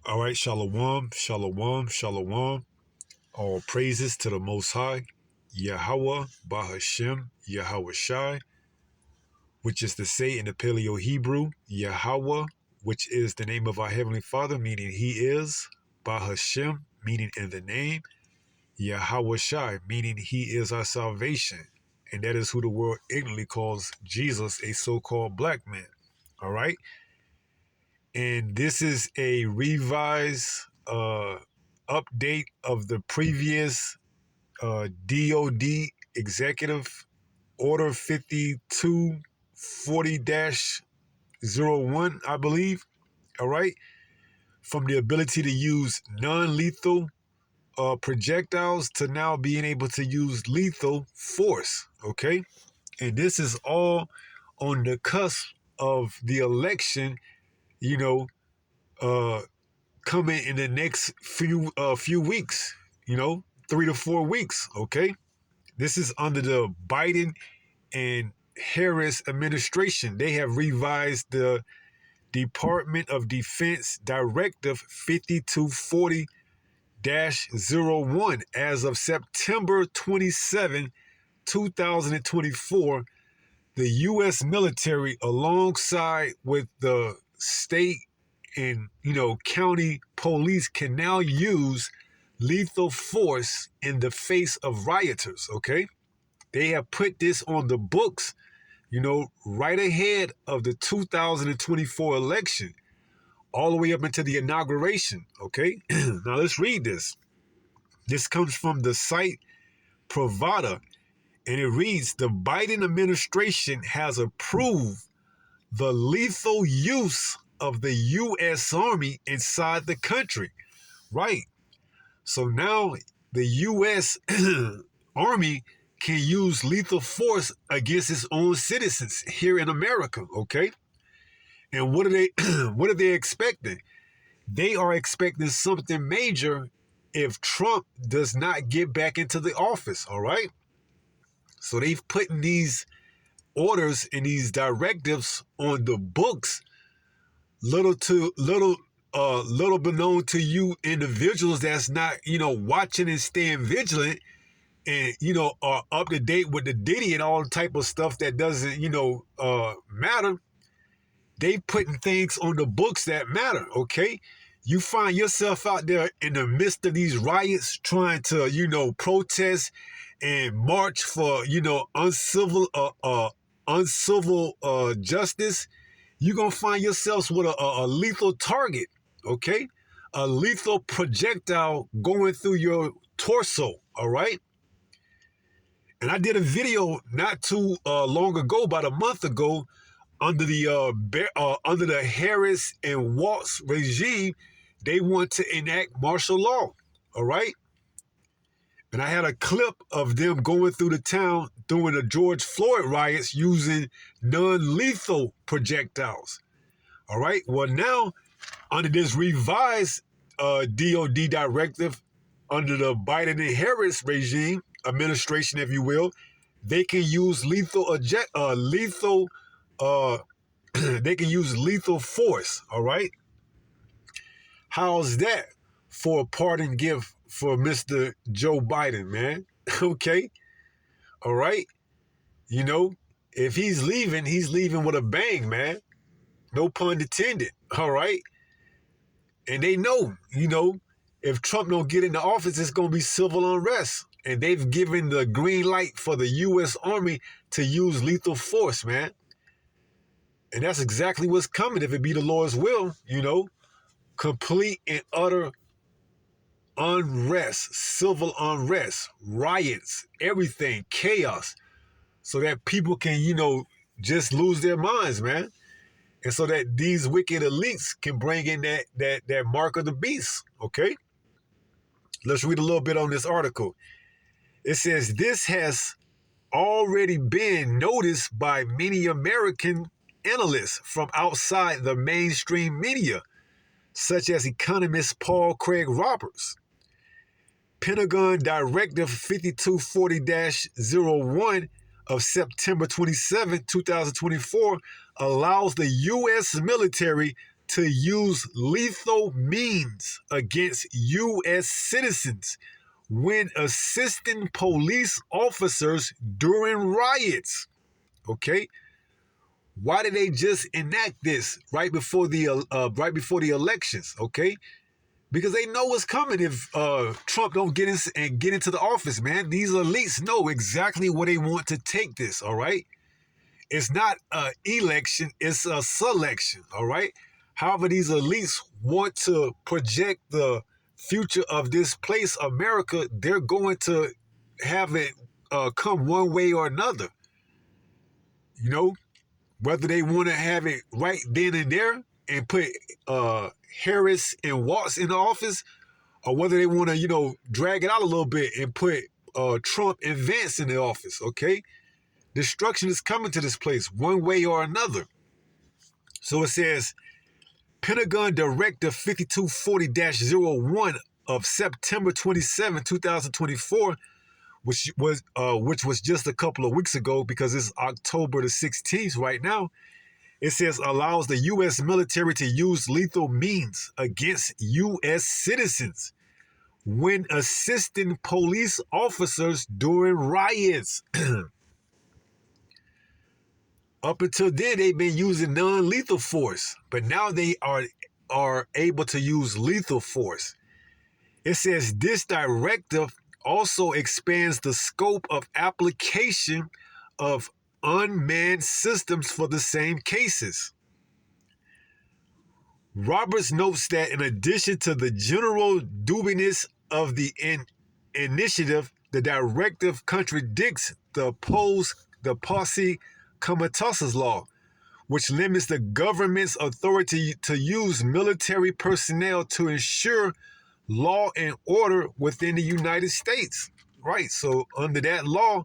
All right, shalom, shalom, shalom. All praises to the Most High, Yahweh, Bahashem, Yahweh Shai, which is to say in the Paleo Hebrew, Yahweh, which is the name of our Heavenly Father, meaning He is, Bahashem, meaning in the name, Yahweh Shai, meaning He is our salvation. And that is who the world ignorantly calls Jesus, a so-called black man. All right? And this is a revised update of the previous D.O.D. Executive Order 5240-01, I believe. All right. From the ability to use non-lethal projectiles to now being able to use lethal force. Okay. And this is all on the cusp of the election, you know, uh, coming in the next few weeks, 3 to 4 weeks. Okay. This is under the Biden and Harris administration. They have revised the Department of Defense Directive 5240-01 as of September 27, 2024. The U.S. military, alongside with the state and county police, can now use lethal force in the face of rioters. Okay, they have put this on the books, right ahead of the 2024 election, all the way up into the inauguration. Okay, now let's read this. This comes from the site Pravada, and it reads: the Biden administration has approved the lethal use of the U.S. Army inside the country. Right. So now the U.S. Army can use lethal force against its own citizens here in America. Okay. And what are they what are they expecting? They are expecting something major if Trump does not get back into the office. All right. So they've put these orders and these directives on the books, little bit known to you individuals that's not, watching and staying vigilant and, are up to date with the Diddy and all type of stuff that doesn't, matter. They putting things on the books that matter, okay? You find yourself out there in the midst of these riots trying to, protest and march for, uncivil justice. You're going to find yourselves with a lethal target, okay? A lethal projectile going through your torso, all right? And I did a video not too long ago, about a month ago, under the Harris and Waltz regime. They want to enact martial law, all right? And I had a clip of them going through the town during the George Floyd riots using non-lethal projectiles. All right. Well, now under this revised D.O.D. directive, under the Biden and Harris regime, administration, if you will, they can use they can use lethal force. All right. How's that for a parting gift for Mr. Joe Biden, man? Okay. All right. If he's leaving with a bang, man. No pun intended. All right. And they know, if Trump don't get into office, it's going to be civil unrest. And they've given the green light for the U.S. Army to use lethal force, man. And that's exactly what's coming if it be the Lord's will, complete and utter unrest, civil unrest, riots, everything, chaos, so that people can, just lose their minds, man. And so that these wicked elites can bring in that mark of the beast, okay? Let's read a little bit on this article. It says, this has already been noticed by many American analysts from outside the mainstream media, such as economist Paul Craig Roberts. Pentagon Directive 5240-01 of September 27, 2024 allows the U.S. military to use lethal means against U.S. citizens when assisting police officers during riots. Okay, why did they just enact this right before the elections? Okay, because they know what's coming if Trump don't get into the office, man. These elites know exactly where they want to take this. All right, it's not an election; it's a selection. All right. However, these elites want to project the future of this place, America. They're going to have it come one way or another. You know, whether they want to have it right then and there and put Harris and Watts in the office, or whether they want to, drag it out a little bit and put Trump and Vance in the office, okay? Destruction is coming to this place one way or another. So it says, Pentagon Directive 5240-01 of September 27, 2024, which was just a couple of weeks ago because it's October the 16th right now. It says allows the U.S. military to use lethal means against U.S. citizens when assisting police officers during riots. Up until then, they've been using non-lethal force, but now they are able to use lethal force. It says this directive also expands the scope of application of unmanned systems for the same cases. Roberts notes that in addition to the general dubious of the initiative, the directive contradicts the posse comitatus law, which limits the government's authority to use military personnel to ensure law and order within the United States. Right. So under that law,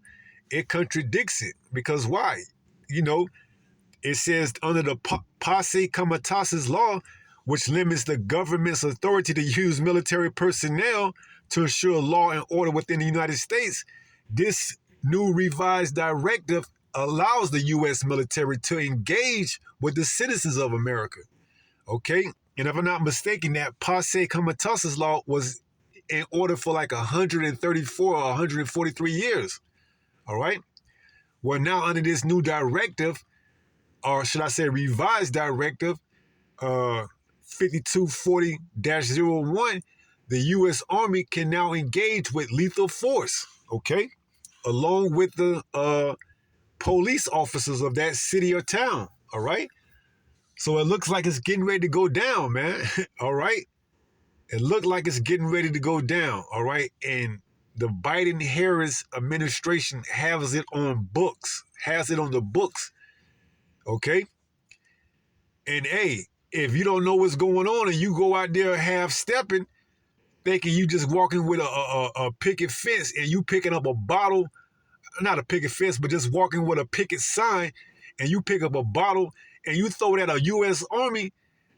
it contradicts it. Because why? It says under the posse comitatus law, which limits the government's authority to use military personnel to ensure law and order within the United States, this new revised directive allows the U.S. military to engage with the citizens of America. Okay? And if I'm not mistaken, that posse comitatus law was in order for like 134 or 143 years. All right? Well, now under this new directive, or should I say revised directive, 5240-01, the U.S. Army can now engage with lethal force, okay? Along with the police officers of that city or town, all right? So it looks like it's getting ready to go down, man, all right? It looked like it's getting ready to go down, all right? And the Biden-Harris administration has it on the books, okay? And hey, if you don't know what's going on and you go out there half-stepping, thinking you just walking with a picket fence and you picking up a bottle, not a picket fence, but just walking with a picket sign, and you pick up a bottle and you throw it at a U.S. Army,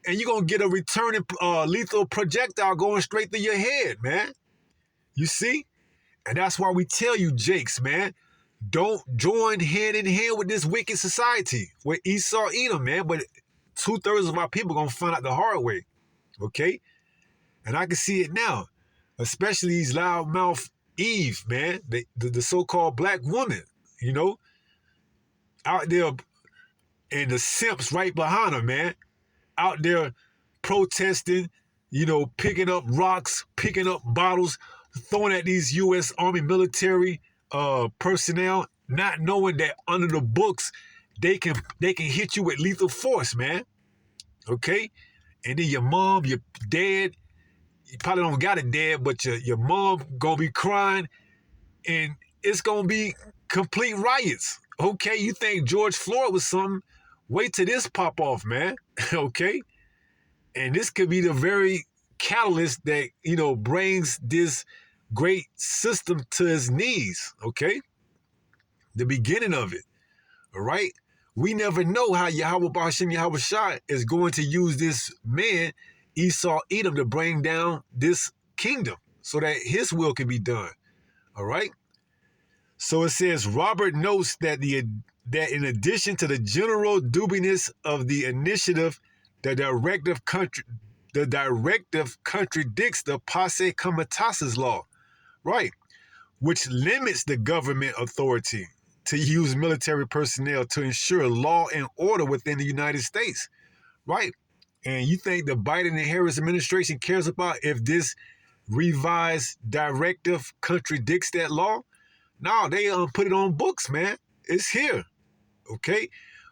and you're going to get a returning lethal projectile going straight through your head, man. You see? And that's why we tell you, Jakes, man, don't join hand in hand with this wicked society with Esau Edom, man. But 2/3 of our people going to find out the hard way, okay? And I can see it now, especially these loudmouth Eve, man, the so-called black woman, out there, and the simps right behind her, man, out there protesting, picking up rocks, picking up bottles, throwing at these U.S. Army military personnel, not knowing that under the books they can hit you with lethal force, man. Okay, and then your mom, your dad, you probably don't got a dad, but your mom gonna be crying, and it's gonna be complete riots. Okay, you think George Floyd was something? Wait till this pop off, man. Okay, and this could be the very catalyst that brings this great system to its knees. Okay, the beginning of it. All right, we never know how Yahweh Ba'ashem Yahweh Shai is going to use this man Esau Edom to bring down this kingdom so that his will can be done. All right. So it says Robert notes that in addition to the general dubiousness of the initiative, The directive contradicts the Posse Comitatus law, right, which limits the government authority to use military personnel to ensure law and order within the United States, right? And you think the Biden and Harris administration cares about if this revised directive contradicts that law? No, they put it on books, man. It's here, okay?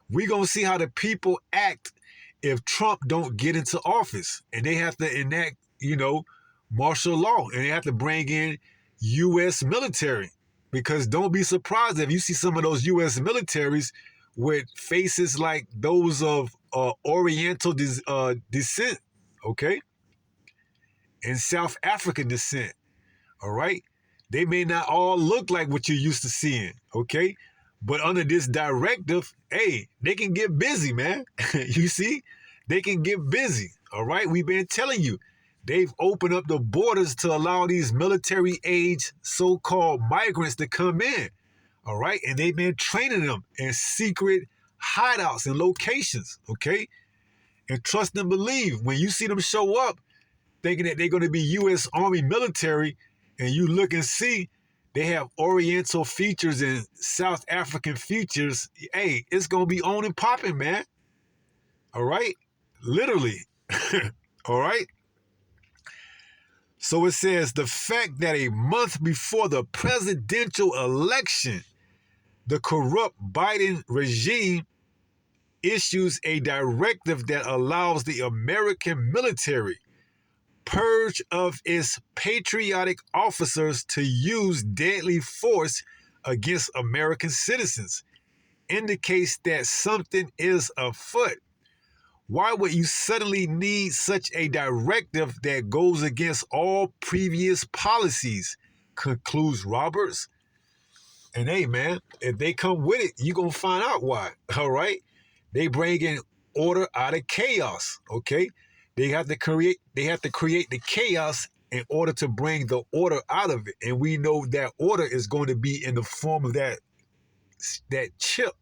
We gonna see how the people act if Trump don't get into office, and they have to enact, martial law, and they have to bring in U.S. military. Because don't be surprised if you see some of those U.S. militaries with faces like those of Oriental descent, okay, and South African descent. All right, they may not all look like what you're used to seeing, okay, but under this directive, hey, they can get busy, man. You see, they can get busy. All right, we've been telling you. They've opened up the borders to allow these military-age so-called migrants to come in, all right? And they've been training them in secret hideouts and locations, okay? And trust and believe, when you see them show up thinking that they're going to be U.S. Army military, and you look and see they have Oriental features and South African features, hey, it's going to be on and popping, man, all right? Literally, all right? So it says the fact that a month before the presidential election, the corrupt Biden regime issues a directive that allows the American military purge of its patriotic officers to use deadly force against American citizens indicates that something is afoot. Why would you suddenly need such a directive that goes against all previous policies? Concludes Roberts. And hey, man, if they come with it, you're going to find out why. All right? They bring in order out of chaos. Okay? They have to create the chaos in order to bring the order out of it. And we know that order is going to be in the form of that chip,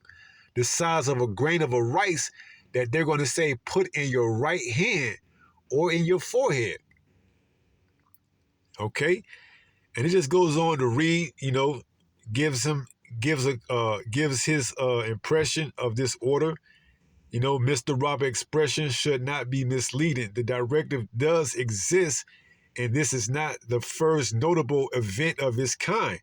the size of a grain of a rice, that they're going to say, put in your right hand or in your forehead. Okay? And it just goes on to read, gives his impression of this order. Mr. Robert expression should not be misleading. The directive does exist, and this is not the first notable event of its kind.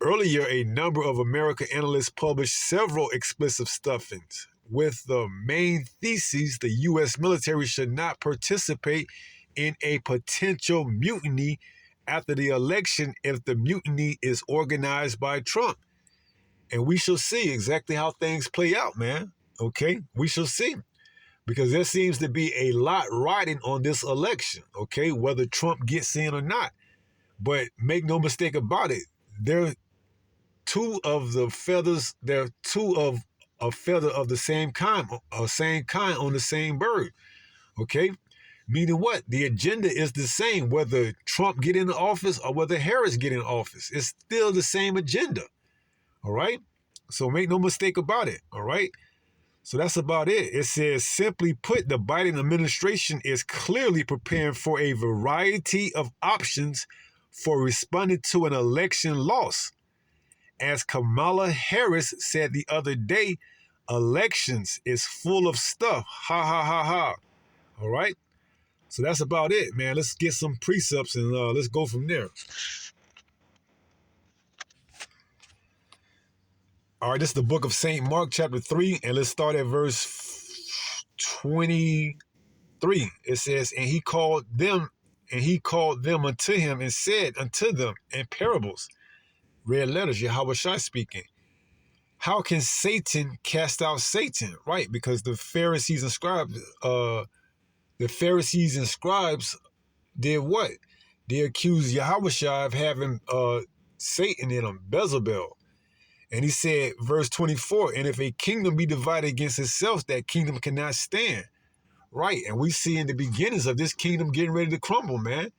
Earlier, a number of American analysts published several explicit stuffings with the main thesis the U.S. military should not participate in a potential mutiny after the election if the mutiny is organized by Trump. And we shall see exactly how things play out, man. Okay? We shall see. Because there seems to be a lot riding on this election, okay, whether Trump gets in or not. But make no mistake about it, they're two of the feathers, they're two of a feather of the same kind on the same bird, okay? Meaning what? The agenda is the same, whether Trump get in office or whether Harris get in office. It's still the same agenda, all right? So make no mistake about it, all right? So that's about it. It says, simply put, the Biden administration is clearly preparing for a variety of options for responding to an election loss. As Kamala Harris said the other day, elections is full of stuff. Ha, ha, ha, ha. All right? So that's about it, man. Let's get some precepts and let's go from there. All right, this is the book of St. Mark, chapter 3, and let's start at verse 23. It says, and he called them unto him and said unto them in parables, red letters, Yahweh Shai speaking, how can Satan cast out Satan? Right, because the Pharisees and scribes did what? They accused Yahweh Shai of having Satan in him, Bezalel. And he said, verse 24, and if a kingdom be divided against itself, that kingdom cannot stand. Right, and we see in the beginnings of this kingdom getting ready to crumble, man.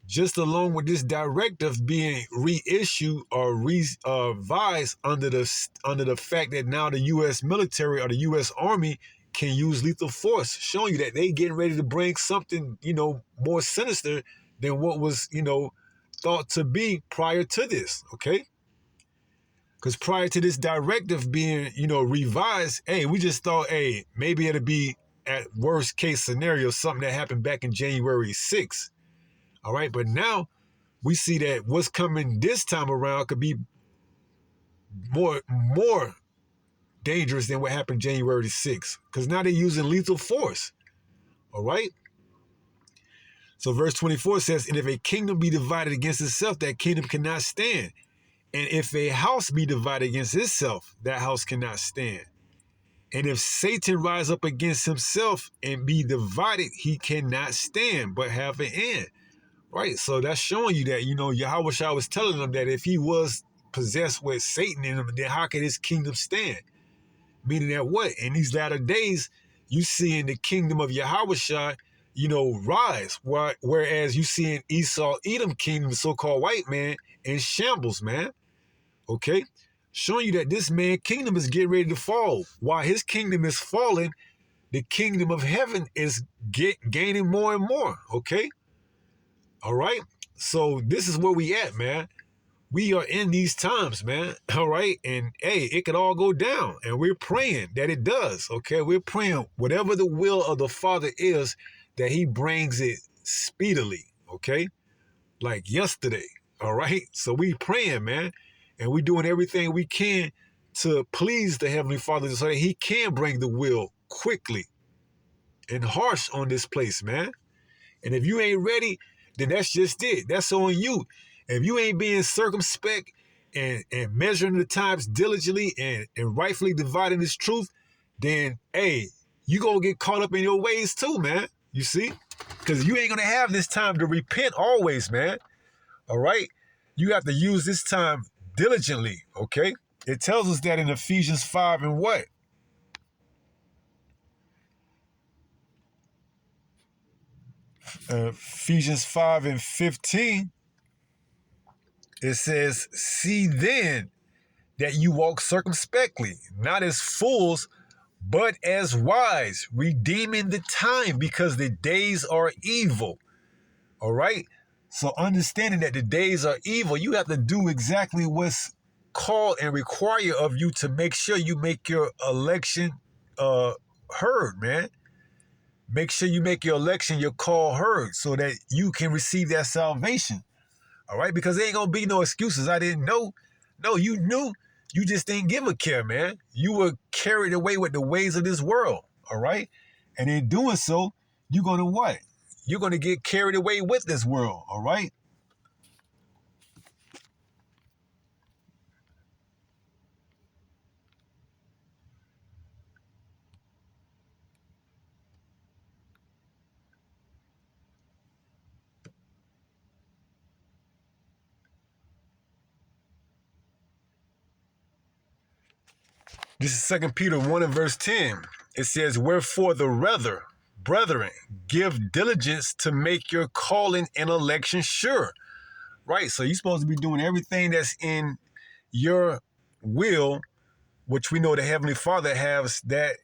Just along with this directive being reissued or revised under the fact that now the U.S. military or the U.S. Army can use lethal force, showing you that they getting ready to bring something, more sinister than what was, thought to be prior to this, okay? Because prior to this directive being, revised, hey, we just thought, hey, maybe it'll be at worst case scenario, something that happened back in January 6th. All right. But now we see that what's coming this time around could be more dangerous than what happened January 6th. Because now they're using lethal force. All right. So verse 24 says, and if a kingdom be divided against itself, that kingdom cannot stand. And if a house be divided against itself, that house cannot stand. And if Satan rise up against himself and be divided, he cannot stand, but have an end. Right? So that's showing you that, Yahweh Shah was telling them that if he was possessed with Satan in him, then how could his kingdom stand? Meaning that what? In these latter days, you see in the kingdom of Yahweh Shah, rise. Whereas you see in Esau, Edom kingdom, the so-called white man, in shambles, man. Okay? Showing you that this man kingdom is getting ready to fall. While his kingdom is falling, the kingdom of heaven is gaining more and more. Okay? All right? So this is where we at, man. We are in these times, man. All right? And hey, it could all go down. And we're praying that it does. Okay? We're praying whatever the will of the Father is, that he brings it speedily. Okay? Like yesterday. All right? So we praying, man. And we're doing everything we can to please the Heavenly Father so that he can bring the will quickly and harsh on this place, man. And if you ain't ready, then that's just it. That's on you. If you ain't being circumspect and measuring the times diligently and rightfully dividing this truth, then, hey, you going to get caught up in your ways too, man. You see? Because you ain't going to have this time to repent always, man. All right? You have to use this time diligently, okay? It tells us that in Ephesians 5 and what? Ephesians 5 and 15, it says, see then that you walk circumspectly, not as fools, but as wise, redeeming the time because the days are evil. All right? So understanding that the days are evil, you have to do exactly what's called and required of you to make sure you make your election heard, man. Make sure you make your election, your call heard so that you can receive that salvation. All right? Because there ain't going to be no excuses. I didn't know. No, you knew. You just didn't give a care, man. You were carried away with the ways of this world. All right? And in doing so, you're going to what? You're going to get carried away with this world, all right? This is 2 Peter 1 and verse 10. It says, wherefore the brethren, give diligence to make your calling and election sure. Right, so you're supposed to be doing everything that's in your will, which we know the Heavenly Father has that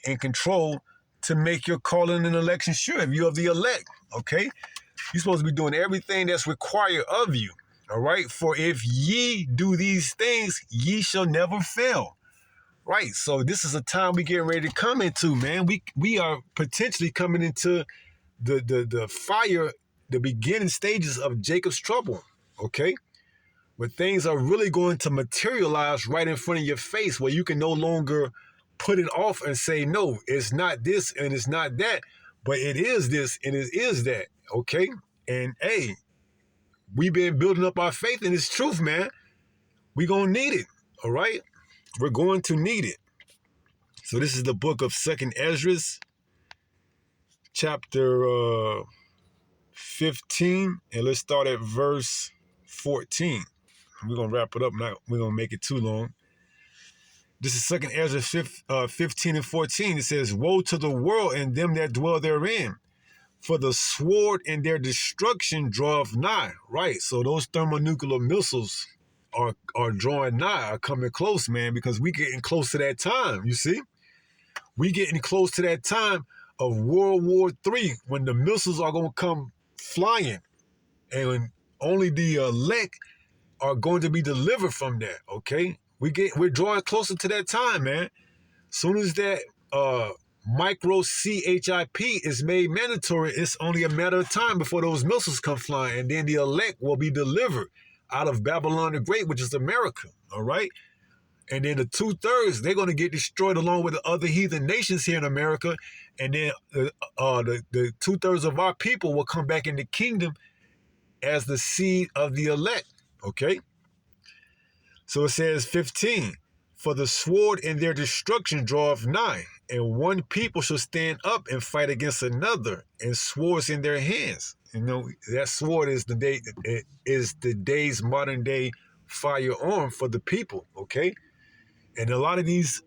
in control to make your calling and election sure. If you're of the elect, okay? You're supposed to be doing everything that's required of you, all right? For if ye do these things, ye shall never fail. Right, so this is a time we getting ready to come into, man. We are potentially coming into the fire, the beginning stages of Jacob's trouble, okay? Where things are really going to materialize right in front of your face, where you can no longer put it off and say, no, it's not this and it's not that, but it is this and it is that, okay? And hey, we've been building up our faith in this truth, man. We're going to need it, all right? We're going to need it. So this is the book of 2nd Ezra, chapter 15, and let's start at verse 14. We're going to wrap it up. We're going to make it too long. This is 2nd Ezra 15 and 14. It says, woe to the world and them that dwell therein, for the sword and their destruction draweth nigh. Right, so those thermonuclear missiles are drawing nigh, are coming close, man, because we getting close to that time, you see? We getting close to that time of World War III when the missiles are going to come flying, and only the elect are going to be delivered from that. Okay, we're drawing closer to that time, man. Soon as that micro CHIP is made mandatory, it's only a matter of time before those missiles come flying, and then the elect will be delivered out of Babylon the Great, which is America. All right. And then the 2/3, they're going to get destroyed along with the other heathen nations here in America. And then the 2/3 of our people will come back in the kingdom as the seed of the elect. Okay? So it says 15, for the sword in their destruction draweth nigh, and one people shall stand up and fight against another, and swords in their hands. You know, that sword is the day's modern day firearm for the people. Okay? And a lot of these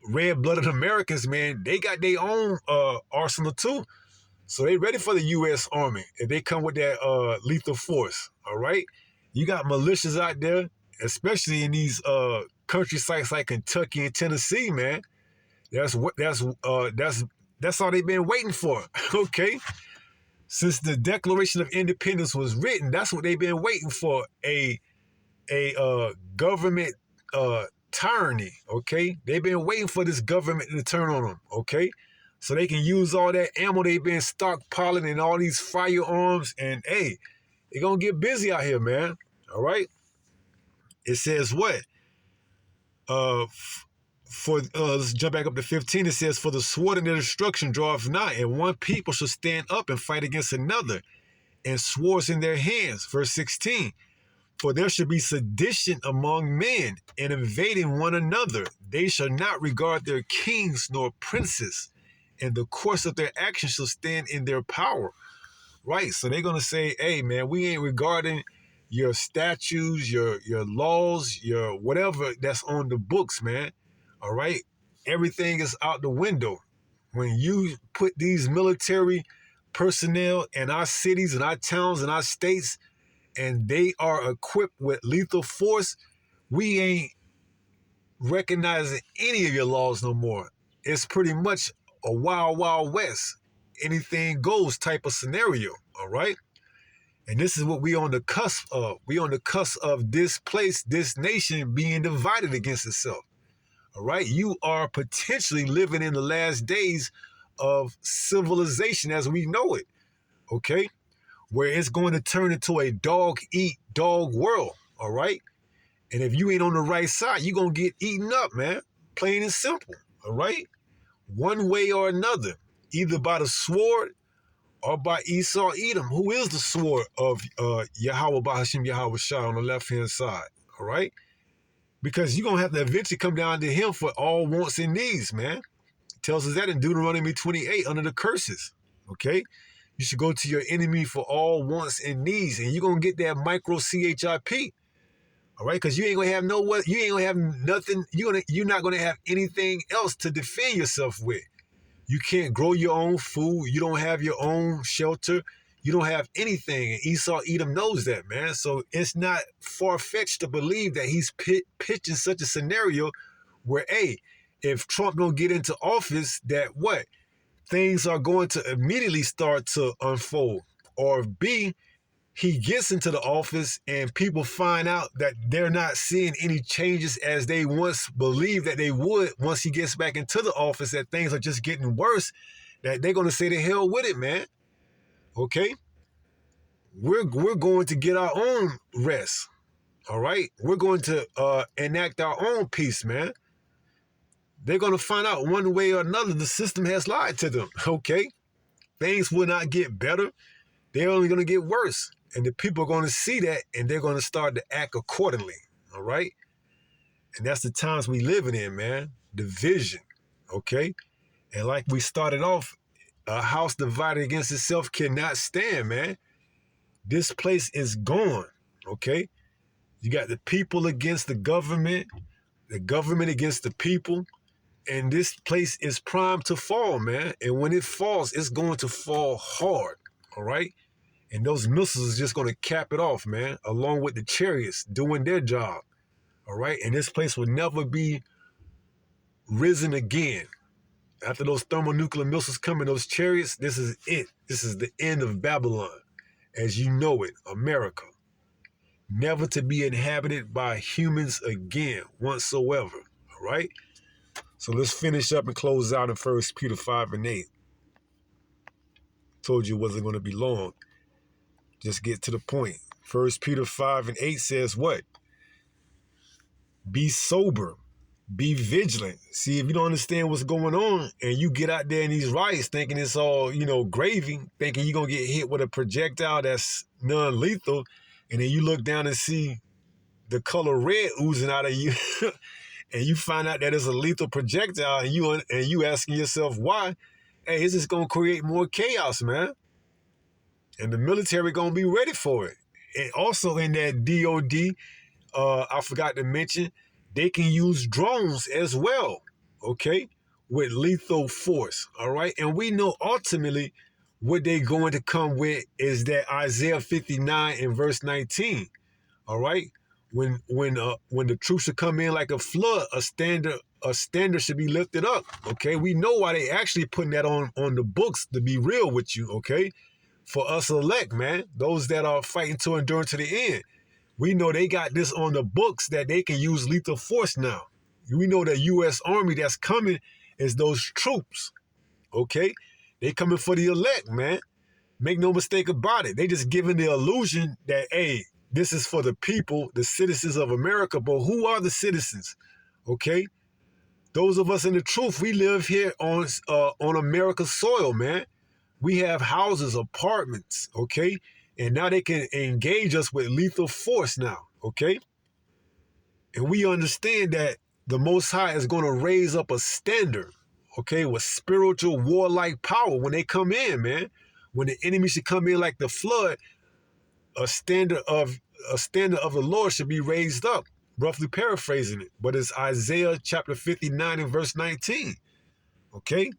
red-blooded Americans, man, they got their own arsenal too. So they ready for the U.S. Army if they come with that lethal force. All right, you got militias out there, especially in these country sites like Kentucky and Tennessee, man. That's all they've been waiting for. Okay, since the Declaration of Independence was written, that's what they've been waiting for. A government tyranny. Okay, they've been waiting for this government to turn on them. Okay, so they can use all that ammo they've been stockpiling and all these firearms, and hey, they're gonna get busy out here, man. All right. It says what? Let's jump back up to 15. It says, for the sword in their destruction draweth nigh, and one people shall stand up and fight against another, and swords in their hands. Verse 16. For there shall be sedition among men, and invading one another. They shall not regard their kings nor princes, and the course of their actions shall stand in their power. Right? So they're going to say, hey, man, we ain't regarding your statutes, your laws, your whatever that's on the books, man. All right? Everything is out the window. When you put these military personnel in our cities and our towns and our states, and they are equipped with lethal force, we ain't recognizing any of your laws no more. It's pretty much a wild, wild west. Anything goes type of scenario, all right? And this is what we on the cusp of. We on the cusp of this place, this nation being divided against itself, all right? You are potentially living in the last days of civilization as we know it, okay? Where it's going to turn into a dog-eat-dog world, all right? And if you ain't on the right side, you're going to get eaten up, man. Plain and simple, all right? One way or another, either by the sword or by Esau Edom, who is the sword of Yahweh Bahashim Yahweh Shah on the left-hand side, all right? Because you're going to have to eventually come down to him for all wants and needs, man. It tells us that in Deuteronomy 28 under the curses, okay? You should go to your enemy for all wants and needs, and you're gonna get that micro CHIP, all right? Because you ain't gonna have you ain't gonna have nothing. You're not gonna have anything else to defend yourself with. You can't grow your own food. You don't have your own shelter. You don't have anything, and Esau Edom knows that, man. So it's not far-fetched to believe that he's pitching such a scenario where, A, if Trump don't get into office, that what? Things are going to immediately start to unfold. Or B, he gets into the office and people find out that they're not seeing any changes as they once believed that they would once he gets back into the office, that things are just getting worse, that they're going to say the hell with it, man. Okay? We're going to get our own rest. All right? We're going to enact our own peace, man. They're going to find out one way or another the system has lied to them, okay? Things will not get better. They're only going to get worse. And the people are going to see that, and they're going to start to act accordingly, all right? And that's the times we living in, man. Division, okay? And like we started off, a house divided against itself cannot stand, man. This place is gone, okay? You got the people against the government against the people. And this place is primed to fall, man. And when it falls, it's going to fall hard, all right? And those missiles are just going to cap it off, man, along with the chariots doing their job, all right? And this place will never be risen again, After those thermonuclear missiles come in those chariots, this is it. This is the end of Babylon, as you know it, America. Never to be inhabited by humans again, whatsoever. All right? So let's finish up and close out in 1 Peter 5 and 8. Told you it wasn't going to be long. Just get to the point. 1 Peter 5 and 8 says what? Be sober. Be vigilant. See, if you don't understand what's going on and you get out there in these riots thinking it's all, gravy, thinking you're going to get hit with a projectile that's non-lethal, and then you look down and see the color red oozing out of you, and you find out that it's a lethal projectile, and you asking yourself why, hey, it's just going to create more chaos, man. And the military going to be ready for it. And also in that D.O.D, I forgot to mention, they can use drones as well, okay, with lethal force, all right? And we know ultimately what they're going to come with is that Isaiah 59 and verse 19, all right? When the troops should come in like a flood, a standard should be lifted up, okay? We know why they actually putting that on the books, to be real with you, okay? For us elect, man, those that are fighting to endure to the end. We know they got this on the books that they can use lethal force now. We know the U.S. Army that's coming is those troops, okay? They coming for the elect, man. Make no mistake about it. They just giving the illusion that, hey, this is for the people, the citizens of America. But who are the citizens, okay? Those of us in the truth, we live here on America's soil, man. We have houses, apartments, okay? And now they can engage us with lethal force now, okay? And we understand that the Most High is going to raise up a standard, okay, with spiritual warlike power when they come in, man. When the enemy should come in like the flood, a standard of the Lord should be raised up, roughly paraphrasing it. But it's Isaiah chapter 59 and verse 19, okay?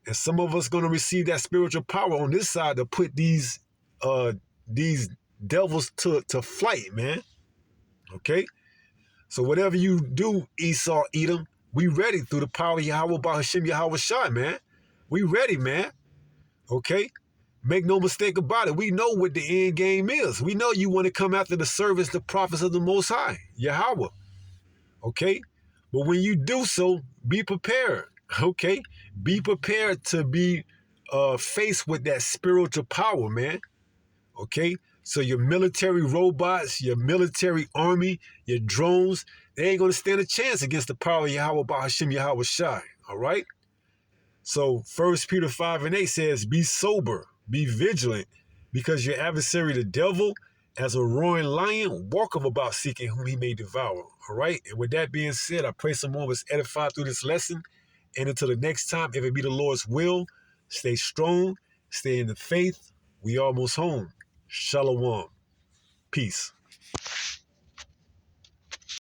And some of us going to receive that spiritual power on this side to put these devils to flight, man. Okay? So whatever you do, Esau, Edom, we ready through the power of Yahweh, Bahashim, Yahweh Shai, man. We ready, man. Okay? Make no mistake about it. We know what the end game is. We know you want to come after the servants, the prophets of the Most High, Yahweh. Okay? But when you do so, be prepared. Okay? Be prepared to be faced with that spiritual power, man. Okay? So your military robots, your military army, your drones, they ain't going to stand a chance against the power of Yahweh, Bahashim, Yahweh Shai. All right? So 1 Peter 5 and 8 says, be sober, be vigilant, because your adversary, the devil, as a roaring lion, walketh about seeking whom he may devour. All right? And with that being said, I pray someone was edified through this lesson. And until the next time, if it be the Lord's will, stay strong, stay in the faith. We almost home. Shalom. Peace.